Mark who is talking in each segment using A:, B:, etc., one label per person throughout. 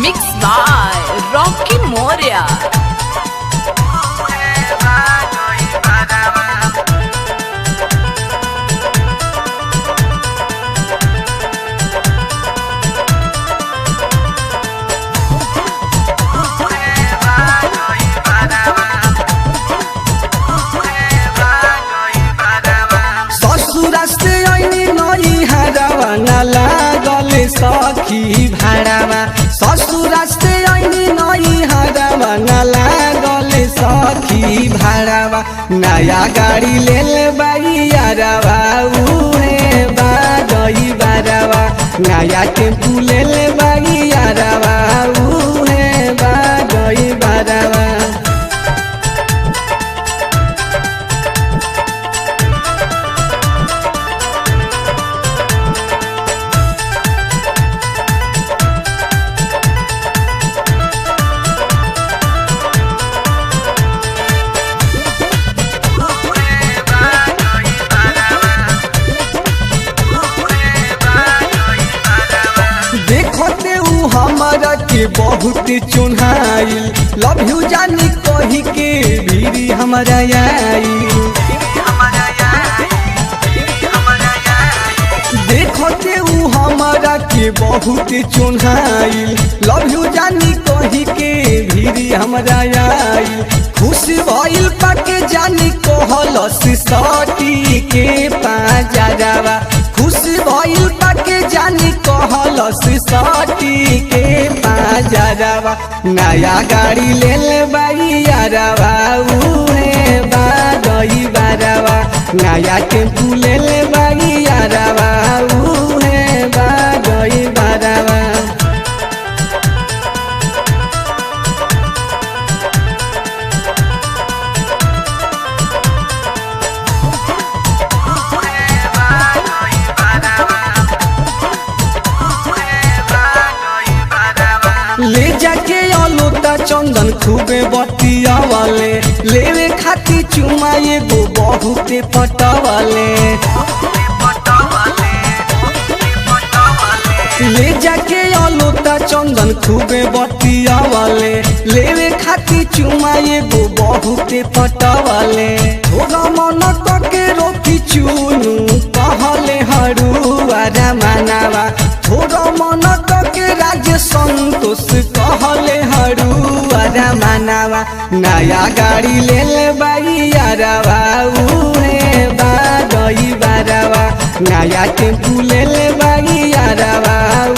A: Mixed by Rocky Moria.
B: सखी भाड़ावा ससुरास्ते ऐनी नई हरावा न लागल सखी भाड़ावा नया गाड़ी लेल बाई यारावा उहे बागई बारावा नया टेम्पू लेल बाई यारावा उहे बागई बारावा। देखते उ हमारा के बहुत चुन्हाइल लव यू जानी कही के भीरी हमारा आई। देखते उ हमारा के बहुत चुन्हाइल लव यू जानी कही के भीरी हमारा आई। खुश भइल पाके जानी कहलस सटी के पाजावा खुश भइल पाके जानी कहलस सटी के पाजावा नया गाड़ी लेल बाई यारावा उहे बागई बारावा नया टेम्पू लेल बाई यारावा उहे बागई बारावा। ले जाके अलोता चंदन खूबे बतिया वाले लेवे खाती चुमा एगो बहुते पटवाले। ले जाके अलोता चंदन खूबे बतिया वाले लेवे खाती चुमा एगो बहुते पटवाले। थोड़ा मन के रोकी चुनू कहले हरुआरा मानावा थोड़ा मन के राज संतोष कहले हरुआरा मानावा नया गाड़ी लेल बाई यारावा उहे बागई बारावा नया टेम्पू लेल बाई यारावा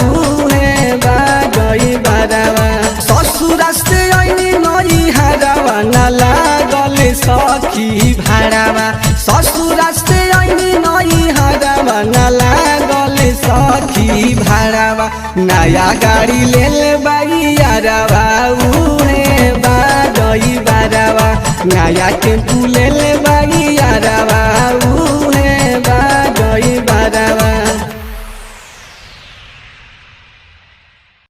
B: उहे बागई बारावा। ससुरास्ते ऐनी नई हरावा न लागल सखी भाड़ावा ससुरास्ते ऐनी नई हरावा न लागल सखी भाड़ावा नया गाड़ी लेल बाई यारावा उहे बागई बारावा नया टेम्पू लेल बाई यारावा।